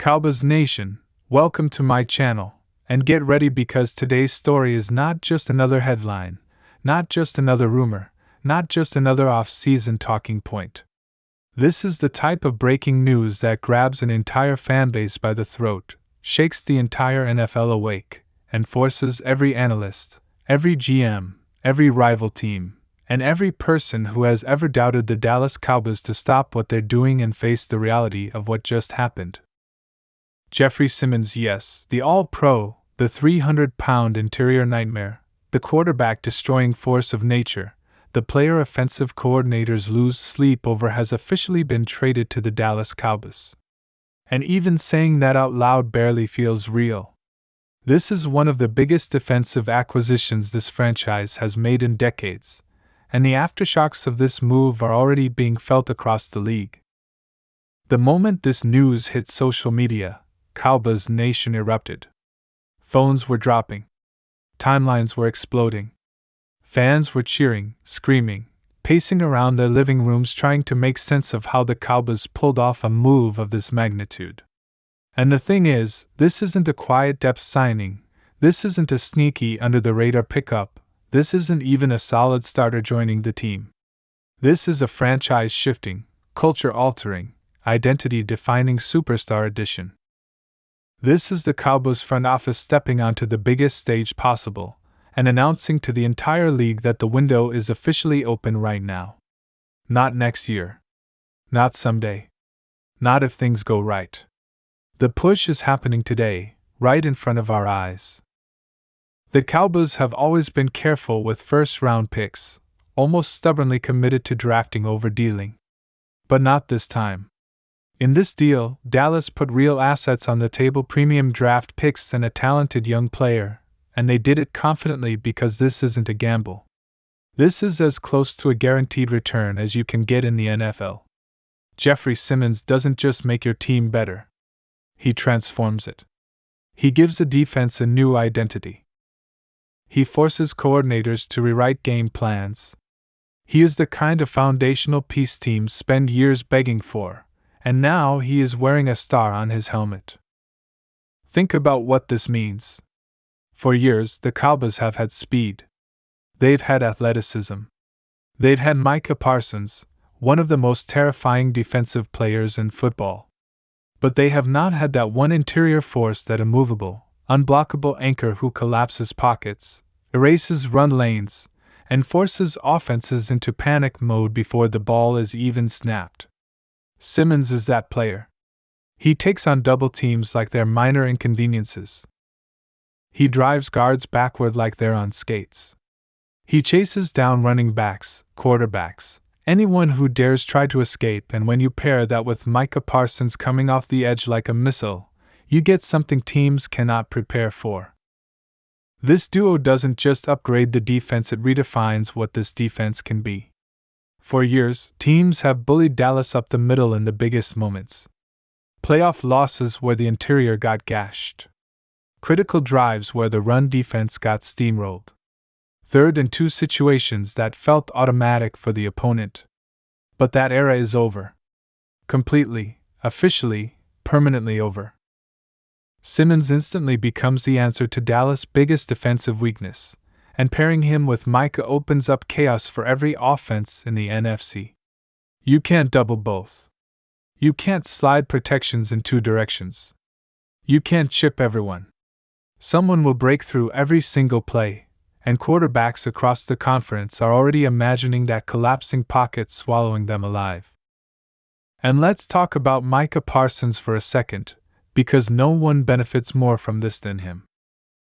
Cowboys Nation, welcome to my channel, and get ready because today's story is not just another headline, not just another rumor, not just another off-season talking point. This is the type of breaking news that grabs an entire fanbase by the throat, shakes the entire NFL awake, and forces every analyst, every GM, every rival team, and every person who has ever doubted the Dallas Cowboys to stop what they're doing and face the reality of what just happened. Jeffery Simmons, yes, the All-Pro, the 300-pound interior nightmare, the quarterback-destroying force of nature, the player offensive coordinators lose sleep over has officially been traded to the Dallas Cowboys. And even saying that out loud barely feels real. This is one of the biggest defensive acquisitions this franchise has made in decades, and the aftershocks of this move are already being felt across the league. The moment this news hit social media, Cowboys Nation erupted. Phones were dropping. Timelines were exploding. Fans were cheering, screaming, pacing around their living rooms trying to make sense of how the Cowboys pulled off a move of this magnitude. And the thing is, this isn't a quiet depth signing, this isn't a sneaky under-the-radar pickup, this isn't even a solid starter joining the team. This is a franchise-shifting, culture-altering, identity-defining superstar addition. This is the Cowboys front office stepping onto the biggest stage possible, and announcing to the entire league that the window is officially open right now. Not next year. Not someday. Not if things go right. The push is happening today, right in front of our eyes. The Cowboys have always been careful with first-round picks, almost stubbornly committed to drafting over dealing. But not this time. In this deal, Dallas put real assets on the table, premium draft picks and a talented young player, and they did it confidently because this isn't a gamble. This is as close to a guaranteed return as you can get in the NFL. Jeffery Simmons doesn't just make your team better. He transforms it. He gives the defense a new identity. He forces coordinators to rewrite game plans. He is the kind of foundational piece teams spend years begging for, and now he is wearing a star on his helmet. Think about what this means. For years, the Cowboys have had speed. They've had athleticism. They've had Micah Parsons, one of the most terrifying defensive players in football. But they have not had that one interior force, that immovable, unblockable anchor who collapses pockets, erases run lanes, and forces offenses into panic mode before the ball is even snapped. Simmons is that player. He takes on double teams like they're minor inconveniences. He drives guards backward like they're on skates. He chases down running backs, quarterbacks, anyone who dares try to escape, and when you pair that with Micah Parsons coming off the edge like a missile, you get something teams cannot prepare for. This duo doesn't just upgrade the defense, it redefines what this defense can be. For years, teams have bullied Dallas up the middle in the biggest moments. Playoff losses where the interior got gashed. Critical drives where the run defense got steamrolled. 3rd and 2 situations that felt automatic for the opponent. But that era is over. Completely, officially, permanently over. Simmons instantly becomes the answer to Dallas' biggest defensive weakness, and pairing him with Micah opens up chaos for every offense in the NFC. You can't double both. You can't slide protections in 2 directions. You can't chip everyone. Someone will break through every single play, and quarterbacks across the conference are already imagining that collapsing pocket swallowing them alive. And let's talk about Micah Parsons for a second, because no one benefits more from this than him.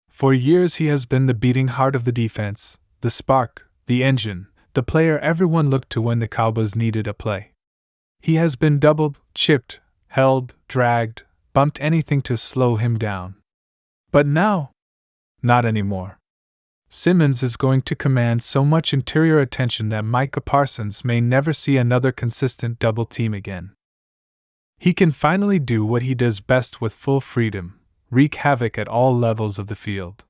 For years he has been the beating heart of the defense, the spark, the engine, the player everyone looked to when the Cowboys needed a play. He has been doubled, chipped, held, dragged, bumped, anything to slow him down. But now? Not anymore. Simmons is going to command so much interior attention that Micah Parsons may never see another consistent double team again. He can finally do what he does best with full freedom, wreak havoc at all levels of the field.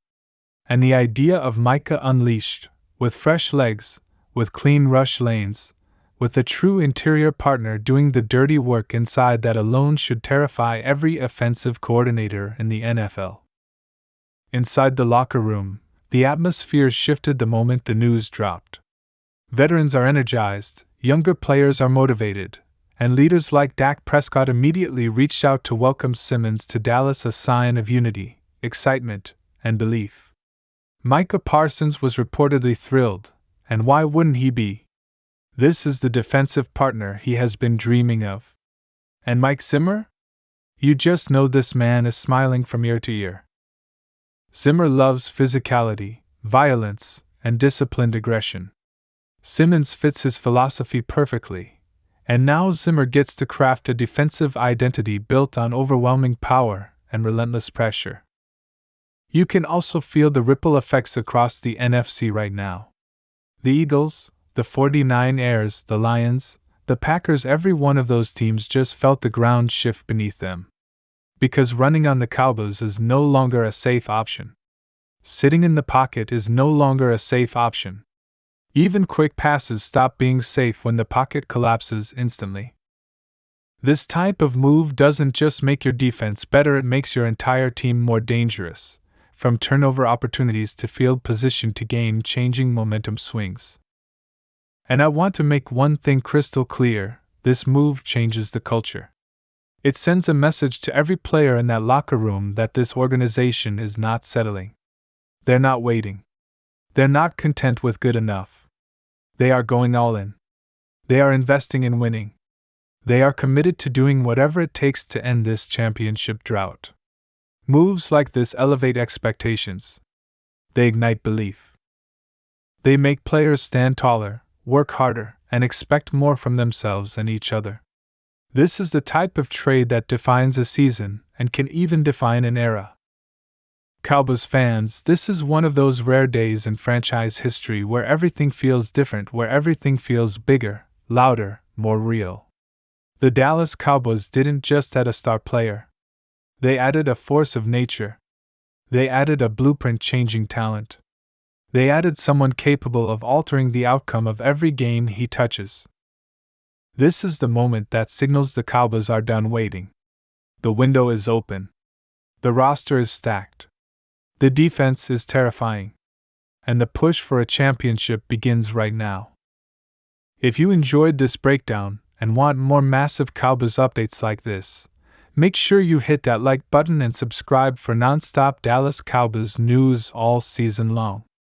And the idea of Micah unleashed, with fresh legs, with clean rush lanes, with a true interior partner doing the dirty work inside that alone should terrify every offensive coordinator in the NFL. Inside the locker room, the atmosphere shifted the moment the news dropped. Veterans are energized, younger players are motivated, and leaders like Dak Prescott immediately reached out to welcome Simmons to Dallas, a sign of unity, excitement, and belief. Micah Parsons was reportedly thrilled, and why wouldn't he be? This is the defensive partner he has been dreaming of. And Mike Zimmer? You just know this man is smiling from ear to ear. Zimmer loves physicality, violence, and disciplined aggression. Simmons fits his philosophy perfectly, and now Zimmer gets to craft a defensive identity built on overwhelming power and relentless pressure. You can also feel the ripple effects across the NFC right now. The Eagles, the 49ers, the Lions, the Packers, every one of those teams just felt the ground shift beneath them. Because running on the Cowboys is no longer a safe option. Sitting in the pocket is no longer a safe option. Even quick passes stop being safe when the pocket collapses instantly. This type of move doesn't just make your defense better, it makes your entire team more dangerous, from turnover opportunities to field position to game-changing momentum swings. And I want to make one thing crystal clear: this move changes the culture. It sends a message to every player in that locker room that this organization is not settling. They're not waiting. They're not content with good enough. They are going all in. They are investing in winning. They are committed to doing whatever it takes to end this championship drought. Moves like this elevate expectations. They ignite belief. They make players stand taller, work harder, and expect more from themselves and each other. This is the type of trade that defines a season and can even define an era. Cowboys fans, this is one of those rare days in franchise history where everything feels different, where everything feels bigger, louder, more real. The Dallas Cowboys didn't just add a star player. They added a force of nature. They added a blueprint-changing talent. They added someone capable of altering the outcome of every game he touches. This is the moment that signals the Cowboys are done waiting. The window is open. The roster is stacked. The defense is terrifying. And the push for a championship begins right now. If you enjoyed this breakdown and want more massive Cowboys updates like this, make sure you hit that like button and subscribe for non-stop Dallas Cowboys news all season long.